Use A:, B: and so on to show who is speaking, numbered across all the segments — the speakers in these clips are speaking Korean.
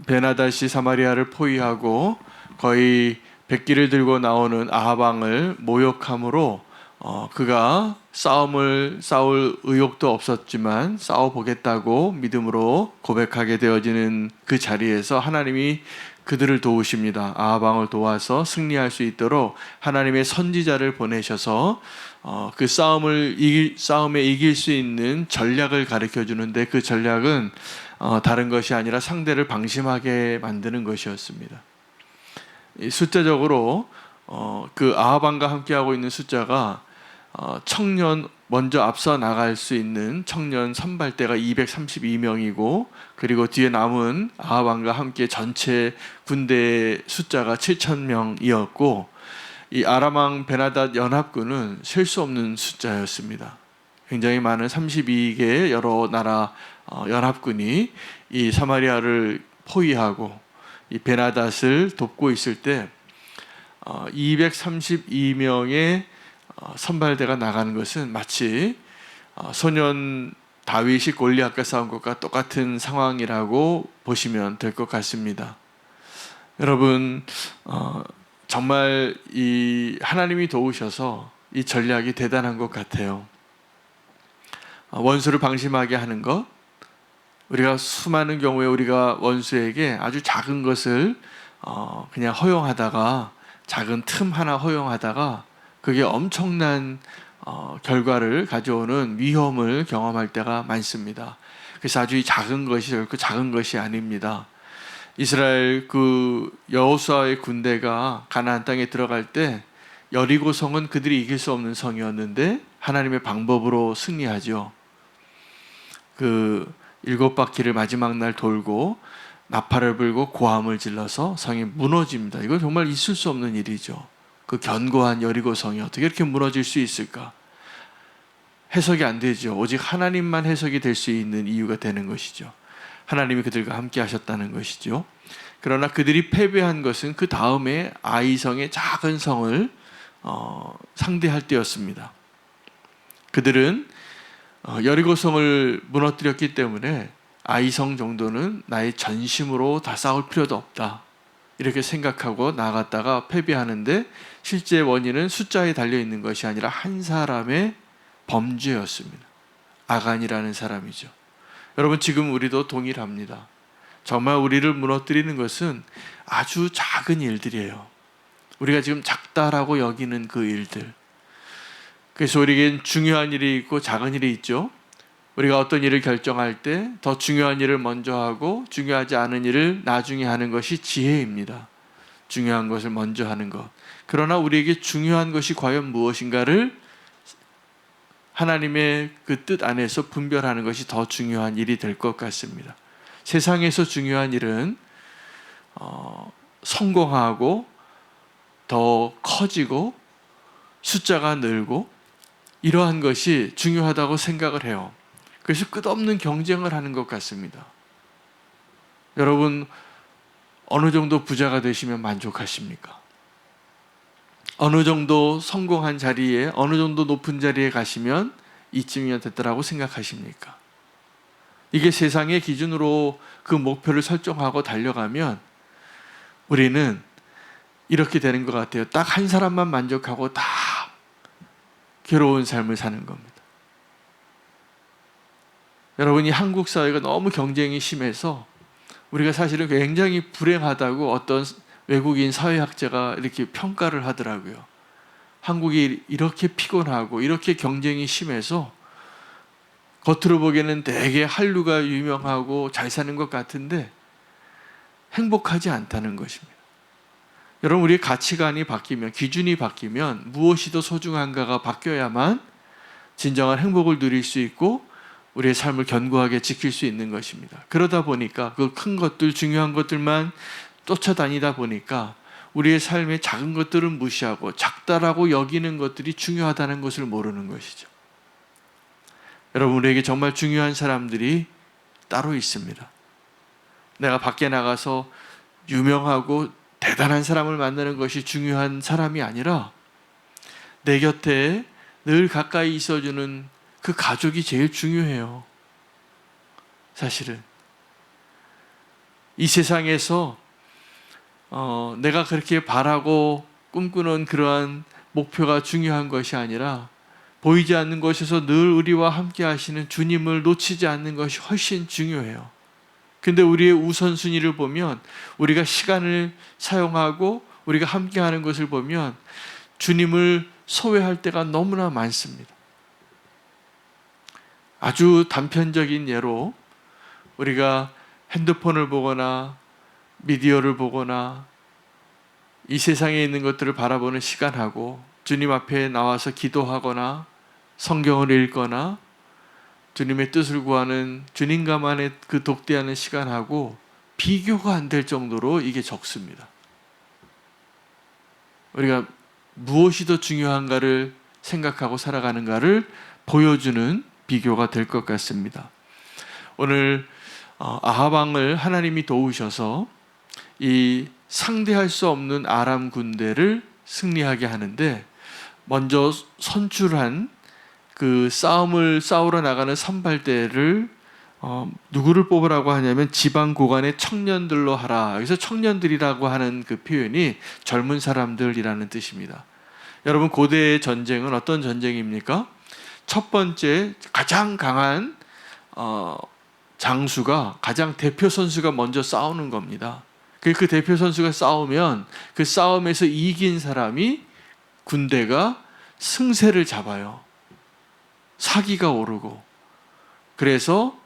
A: 베나닷이 사마리아를 포위하고 거의 백기를 들고 나오는 아합 왕을 모욕함으로 그가 싸울 의욕도 없었지만 싸워보겠다고 믿음으로 고백하게 되어지는 그 자리에서 하나님이 그들을 도우십니다. 아합 왕을 도와서 승리할 수 있도록 하나님의 선지자를 보내셔서 그 싸움에 이길 수 있는 전략을 가르쳐 주는데, 그 전략은 다른 것이 아니라 상대를 방심하게 만드는 것이었습니다. 숫자적으로 그 아합 왕과 함께하고 있는 숫자가 청년, 먼저 앞서 나갈 수 있는 청년 선발대가 232명이고, 그리고 뒤에 남은 아합 왕과 함께 전체 군대의 숫자가 7,000명이었고, 이 아람 왕 베나닷 연합군은 셀 수 없는 숫자였습니다. 굉장히 많은 32개의 여러 나라 연합군이 이 사마리아를 포위하고 이 베나닷을 돕고 있을 때 232명의 선발대가 나가는 것은 마치 소년 다윗이 골리앗과 싸운 것과 똑같은 상황이라고 보시면 될 것 같습니다. 여러분, 정말 이 하나님이 도우셔서 이 전략이 대단한 것 같아요. 원수를 방심하게 하는 것, 우리가 수많은 경우에 우리가 원수에게 아주 작은 것을 그냥 허용하다가, 작은 틈 하나 허용하다가 그게 엄청난 결과를 가져오는 위험을 경험할 때가 많습니다. 그래서 아주 작은 것이 결코 작은 것이 아닙니다. 이스라엘 그 여호수아의 군대가 가나안 땅에 들어갈 때 여리고 성은 그들이 이길 수 없는 성이었는데 하나님의 방법으로 승리하죠. 그 7바퀴를 마지막 날 돌고 나팔을 불고 고함을 질러서 성이 무너집니다. 이건 정말 있을 수 없는 일이죠. 그 견고한 여리고 성이 어떻게 이렇게 무너질 수 있을까? 해석이 안 되죠. 오직 하나님만 해석이 될 수 있는 이유가 되는 것이죠. 하나님이 그들과 함께 하셨다는 것이죠. 그러나 그들이 패배한 것은 그 다음에 아이성의 작은 성을 상대할 때였습니다. 그들은 여리고성을 무너뜨렸기 때문에 아이성 정도는 나의 전심으로 다 싸울 필요도 없다, 이렇게 생각하고 나갔다가 패배하는데, 실제 원인은 숫자에 달려있는 것이 아니라 한 사람의 범죄였습니다. 아간이라는 사람이죠. 여러분, 지금 우리도 동일합니다. 정말 우리를 무너뜨리는 것은 아주 작은 일들이에요. 우리가 지금 작다라고 여기는 그 일들. 그래서 우리에겐 중요한 일이 있고 작은 일이 있죠. 우리가 어떤 일을 결정할 때 더 중요한 일을 먼저 하고 중요하지 않은 일을 나중에 하는 것이 지혜입니다. 중요한 것을 먼저 하는 것. 그러나 우리에게 중요한 것이 과연 무엇인가를 하나님의 그 뜻 안에서 분별하는 것이 더 중요한 일이 될 것 같습니다. 세상에서 중요한 일은 성공하고 더 커지고 숫자가 늘고 이러한 것이 중요하다고 생각을 해요. 그래서 끝없는 경쟁을 하는 것 같습니다. 여러분, 어느 정도 부자가 되시면 만족하십니까? 어느 정도 성공한 자리에, 어느 정도 높은 자리에 가시면 이쯤이면 됐다라고 생각하십니까? 이게 세상의 기준으로 그 목표를 설정하고 달려가면 우리는 이렇게 되는 것 같아요. 딱 한 사람만 만족하고 다 괴로운 삶을 사는 겁니다. 여러분, 이 한국 사회가 너무 경쟁이 심해서 우리가 사실은 굉장히 불행하다고 어떤 외국인 사회학자가 이렇게 평가를 하더라고요. 한국이 이렇게 피곤하고 이렇게 경쟁이 심해서 겉으로 보기에는 되게 한류가 유명하고 잘 사는 것 같은데 행복하지 않다는 것입니다. 여러분, 우리의 가치관이 바뀌면, 기준이 바뀌면 무엇이 더 소중한가가 바뀌어야만 진정한 행복을 누릴 수 있고 우리의 삶을 견고하게 지킬 수 있는 것입니다. 그러다 보니까 그 큰 것들, 중요한 것들만 쫓아다니다 보니까 우리의 삶의 작은 것들은 무시하고 작다라고 여기는 것들이 중요하다는 것을 모르는 것이죠. 여러분, 우리에게 정말 중요한 사람들이 따로 있습니다. 내가 밖에 나가서 유명하고 대단한 사람을 만나는 것이 중요한 사람이 아니라 내 곁에 늘 가까이 있어주는 그 가족이 제일 중요해요. 사실은 이 세상에서 내가 그렇게 바라고 꿈꾸는 그러한 목표가 중요한 것이 아니라 보이지 않는 곳에서 늘 우리와 함께 하시는 주님을 놓치지 않는 것이 훨씬 중요해요. 근데 우리의 우선순위를 보면 우리가 시간을 사용하고 우리가 함께 하는 것을 보면 주님을 소외할 때가 너무나 많습니다. 아주 단편적인 예로 우리가 핸드폰을 보거나 미디어를 보거나 이 세상에 있는 것들을 바라보는 시간하고 주님 앞에 나와서 기도하거나 성경을 읽거나 주님의 뜻을 구하는 주님과만의 그 독대하는 시간하고 비교가 안 될 정도로 이게 적습니다. 우리가 무엇이 더 중요한가를 생각하고 살아가는가를 보여주는 비교가 될 것 같습니다. 오늘 아합 왕을 하나님이 도우셔서 이 상대할 수 없는 아람 군대를 승리하게 하는데, 먼저 선출한 그 싸움을 싸우러 나가는 선발대를 누구를 뽑으라고 하냐면 지방 고관의 청년들로 하라. 여기서 청년들이라고 하는 그 표현이 젊은 사람들이라는 뜻입니다. 여러분, 고대의 전쟁은 어떤 전쟁입니까? 첫 번째 가장 강한 장수가, 가장 대표 선수가 먼저 싸우는 겁니다. 그 대표 선수가 싸우면 그 싸움에서 이긴 사람이, 군대가 승세를 잡아요. 사기가 오르고. 그래서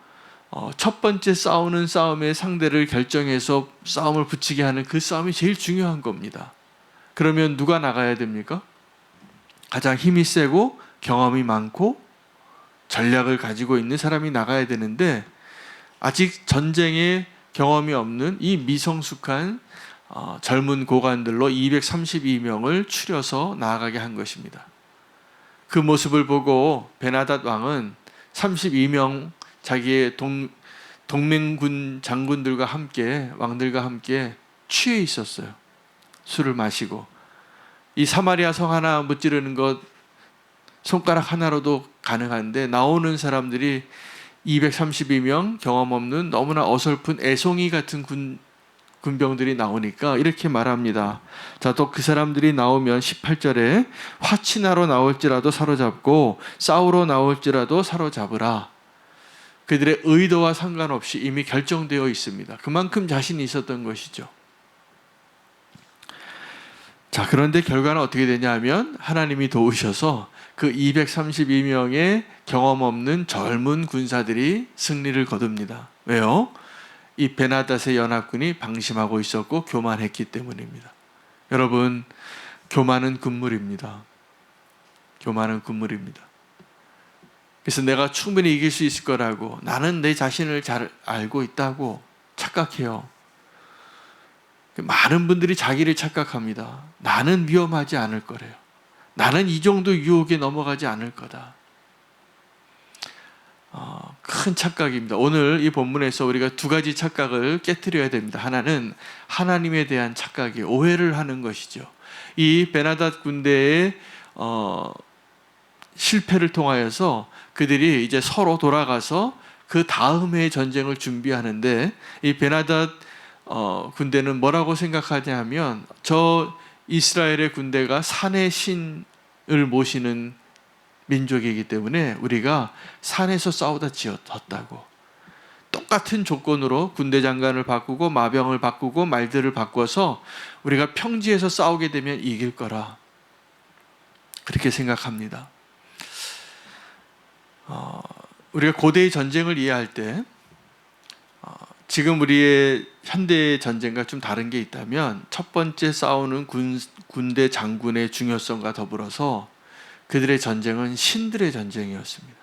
A: 첫 번째 싸우는 싸움의 상대를 결정해서 싸움을 붙이게 하는 그 싸움이 제일 중요한 겁니다. 그러면 누가 나가야 됩니까? 가장 힘이 세고 경험이 많고 전략을 가지고 있는 사람이 나가야 되는데, 아직 전쟁에 경험이 없는 이 미성숙한 젊은 고관들로 232명을 추려서 나아가게 한 것입니다. 그 모습을 보고 베나닷 왕은 32명 자기의 동맹군 장군들과 함께, 왕들과 함께 취해 있었어요. 술을 마시고. 이 사마리아 성 하나 무찌르는 것 손가락 하나로도 가능한데, 나오는 사람들이 232명 경험 없는 너무나 어설픈 애송이 같은 군병들이 나오니까 이렇게 말합니다. 자, 또 그 사람들이 나오면 18절에 화친하러 나올지라도 사로잡고 싸우러 나올지라도 사로잡으라. 그들의 의도와 상관없이 이미 결정되어 있습니다. 그만큼 자신이 있었던 것이죠. 자, 그런데 결과는 어떻게 되냐면 하나님이 도우셔서 그 232명의 경험 없는 젊은 군사들이 승리를 거둡니다. 왜요? 이 베나닷의 연합군이 방심하고 있었고 교만했기 때문입니다. 여러분, 교만은 금물입니다. 교만은 금물입니다. 그래서 내가 충분히 이길 수 있을 거라고, 나는 내 자신을 잘 알고 있다고 착각해요. 많은 분들이 자기를 착각합니다. 나는 위험하지 않을 거래요. 나는 이 정도 유혹에 넘어가지 않을 거다. 큰 착각입니다. 오늘 이 본문에서 우리가 두 가지 착각을 깨트려야 됩니다. 하나는 하나님에 대한 착각이, 오해를 하는 것이죠. 이 베나닷 군대의 실패를 통하여서 그들이 이제 서로 돌아가서 그 다음 해의 전쟁을 준비하는데, 이 베나닷 군대는 뭐라고 생각하냐 하면, 저 이스라엘의 군대가 산의 신을 모시는 민족이기 때문에 우리가 산에서 싸우다 지었다고. 똑같은 조건으로 군대 장관을 바꾸고 마병을 바꾸고 말들을 바꿔서 우리가 평지에서 싸우게 되면 이길 거라, 그렇게 생각합니다. 우리가 고대의 전쟁을 이해할 때 지금 우리의 현대의 전쟁과 좀 다른 게 있다면, 첫 번째 싸우는 군대 장군의 중요성과 더불어서 그들의 전쟁은 신들의 전쟁이었습니다.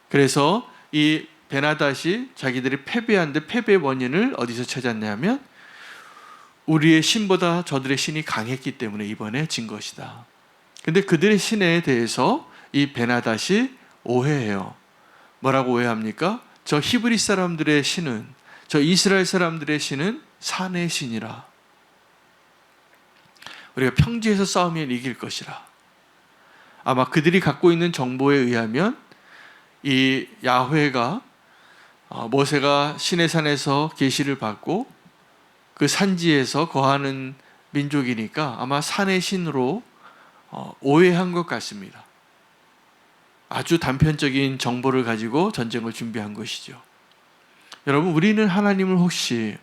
A: 그래서 이 베나닷이 자기들이 패배한데 패배의 원인을 어디서 찾았냐면, 우리의 신보다 저들의 신이 강했기 때문에 이번에 진 것이다. 근데 그들의 신에 대해서 이 베나닷이 오해해요. 뭐라고 오해합니까? 저 히브리 사람들의 신은, 저 이스라엘 사람들의 신은 산의 신이라. 우리가 평지에서 싸우면 이길 것이라. 아마 그들이 갖고 있는 정보에 의하면 이 야훼가 모세가 시내산에서 계시를 받고 그 산지에서 거하는 민족이니까 아마 산의 신으로 오해한 것 같습니다. 아주 단편적인 정보를 가지고 전쟁을 준비한 것이죠. 여러분, 우리는 하나님을 혹시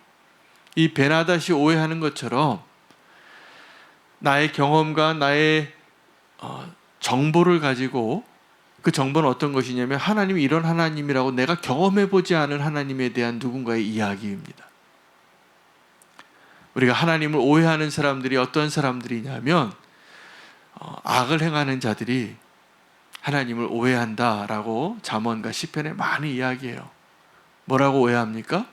A: 이 베나닷이 오해하는 것처럼 나의 경험과 나의 정보를 가지고, 그 정보는 어떤 것이냐면 하나님이 이런 하나님이라고 내가 경험해보지 않은 하나님에 대한 누군가의 이야기입니다. 우리가 하나님을 오해하는 사람들이 어떤 사람들이냐면 악을 행하는 자들이 하나님을 오해한다라고 잠언과 시편에 많이 이야기해요. 뭐라고 오해합니까?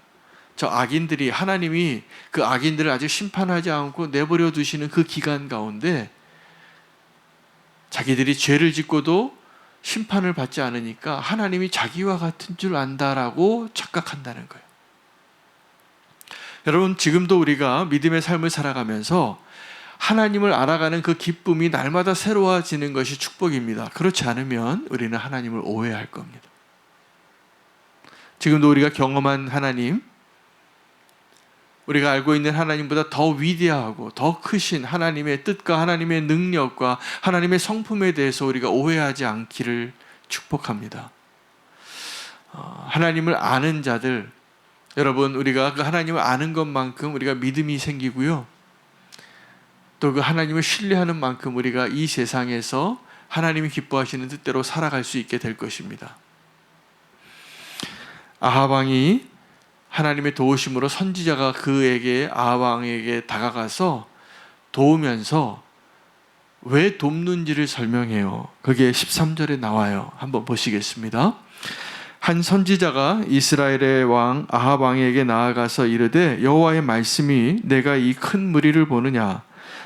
A: 저 악인들이, 하나님이 그 악인들을 아직 심판하지 않고 내버려 두시는 그 기간 가운데 자기들이 죄를 짓고도 심판을 받지 않으니까 하나님이 자기와 같은 줄 안다라고 착각한다는 거예요. 여러분, 지금도 우리가 믿음의 삶을 살아가면서 하나님을 알아가는 그 기쁨이 날마다 새로워지는 것이 축복입니다. 그렇지 않으면 우리는 하나님을 오해할 겁니다. 지금도 우리가 경험한 하나님, 우리가 알고 있는 하나님보다 더 위대하고 더 크신 하나님의 뜻과 하나님의 능력과 하나님의 성품에 대해서 우리가 오해하지 않기를 축복합니다. 하나님을 아는 자들, 여러분, 우리가 그 하나님을 아는 것만큼 우리가 믿음이 생기고요, 또 그 하나님을 신뢰하는 만큼 우리가 이 세상에서 하나님이 기뻐하시는 뜻대로 살아갈 수 있게 될 것입니다. 아합 왕이 하나님의 도우심으로 선지자가 아합 왕에게 다가가서 도우면서 왜 돕는지를 설명해요. 그게 13절에 나와요. 한번 보시겠습니다. 한 선지자가 이스라엘의 왕 아합 왕에게 나아가서 이르되 여호와의 말씀이 내가 이 큰 무리를 보느냐,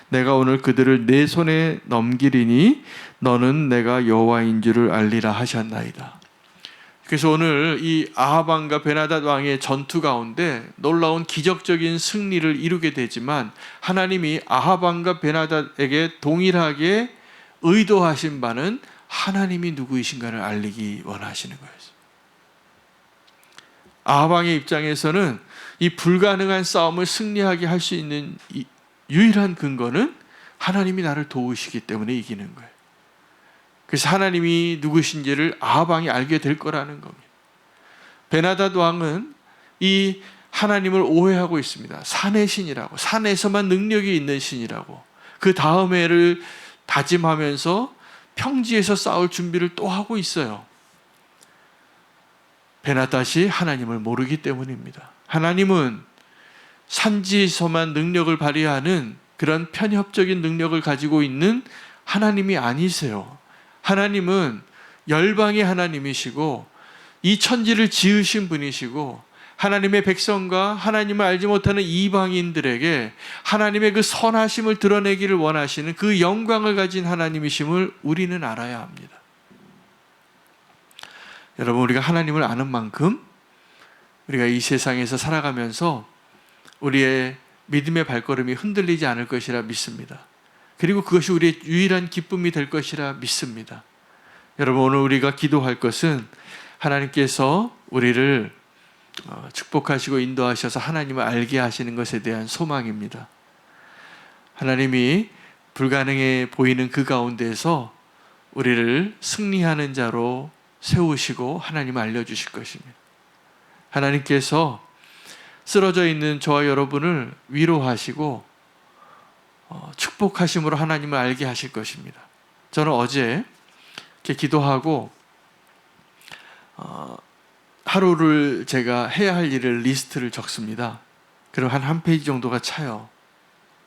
A: 내가 오늘 그들을 내 손에 넘기리니 너는 내가 여호와인 줄을 알리라 하셨나이다. 그래서 오늘 이 아합 왕과 베나닷 왕의 전투 가운데 놀라운 기적적인 승리를 이루게 되지만 하나님이 아합 왕과 베나닷에게 동일하게 의도하신 바는 하나님이 누구이신가를 알리기 원하시는 거예요. 아합 왕의 입장에서는 이 불가능한 싸움을 승리하게 할 수 있는 유일한 근거는 하나님이 나를 도우시기 때문에 이기는 거예요. 그래서 하나님이 누구신지를 아합 왕이 알게 될 거라는 겁니다. 베나닷 왕은 이 하나님을 오해하고 있습니다. 산의 신이라고, 산에서만 능력이 있는 신이라고, 그 다음 해를 다짐하면서 평지에서 싸울 준비를 또 하고 있어요. 베나닷이 하나님을 모르기 때문입니다. 하나님은 산지에서만 능력을 발휘하는 그런 편협적인 능력을 가지고 있는 하나님이 아니세요. 하나님은 열방의 하나님이시고 이 천지를 지으신 분이시고 하나님의 백성과 하나님을 알지 못하는 이방인들에게 하나님의 그 선하심을 드러내기를 원하시는 그 영광을 가진 하나님이심을 우리는 알아야 합니다. 여러분, 우리가 하나님을 아는 만큼 우리가 이 세상에서 살아가면서 우리의 믿음의 발걸음이 흔들리지 않을 것이라 믿습니다. 그리고 그것이 우리의 유일한 기쁨이 될 것이라 믿습니다. 여러분, 오늘 우리가 기도할 것은 하나님께서 우리를 축복하시고 인도하셔서 하나님을 알게 하시는 것에 대한 소망입니다. 하나님이 불가능해 보이는 그 가운데서 우리를 승리하는 자로 세우시고 하나님을 알려주실 것입니다. 하나님께서 쓰러져 있는 저와 여러분을 위로하시고 축복하심으로 하나님을 알게 하실 것입니다. 저는 어제 이렇게 기도하고 하루를 제가 해야 할 일을 리스트를 적습니다. 그럼 한 페이지 정도가 차요.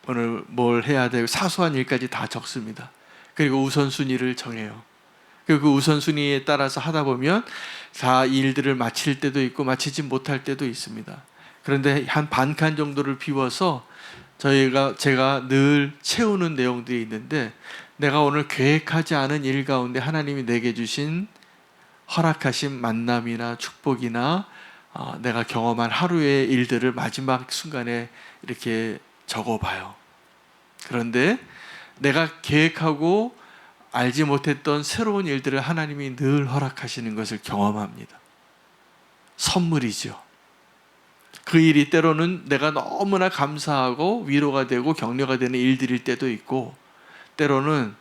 A: 오늘 뭘 해야 되고 사소한 일까지 다 적습니다. 그리고 우선순위를 정해요. 그리고 그 우선순위에 따라서 하다 보면 다 일들을 마칠 때도 있고 마치지 못할 때도 있습니다. 그런데 한 반 칸 정도를 비워서 제가 늘 채우는 내용들이 있는데, 내가 오늘 계획하지 않은 일 가운데 하나님이 내게 주신 허락하신 만남이나 축복이나 내가 경험한 하루의 일들을 마지막 순간에 이렇게 적어봐요. 그런데 내가 계획하고 알지 못했던 새로운 일들을 하나님이 늘 허락하시는 것을 경험합니다. 선물이죠. 그 일이 때로는 내가 너무나 감사하고 위로가 되고 격려가 되는 일들일 때도 있고, 때로는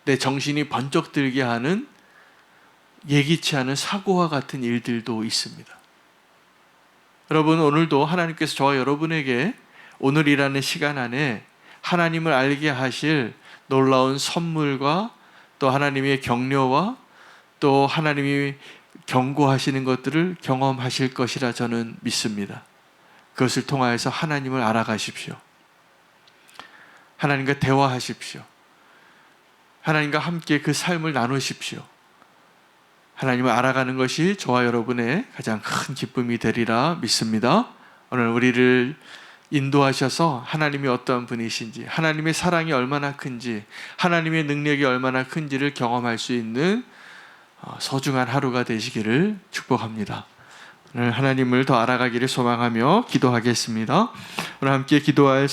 A: 내 정신이 번쩍 들게 하는 예기치 않은 사고와 같은 일들도 있습니다. 여러분, 오늘도 하나님께서 저와 여러분에게 오늘이라는 시간 안에 하나님을 알게 하실 놀라운 선물과 또 하나님의 격려와 또 하나님이 경고하시는 것들을 경험하실 것이라 저는 믿습니다. 그것을 통하여서 하나님을 알아가십시오. 하나님과 대화하십시오. 하나님과 함께 그 삶을 나누십시오. 하나님을 알아가는 것이 저와 여러분의 가장 큰 기쁨이 되리라 믿습니다. 오늘 우리를 인도하셔서 하나님이 어떠한 분이신지, 하나님의 사랑이 얼마나 큰지, 하나님의 능력이 얼마나 큰지를 경험할 수 있는 소중한 하루가 되시기를 축복합니다. 오늘 하나님을 더 알아가기를 소망하며 기도하겠습니다. 오늘 함께 기도할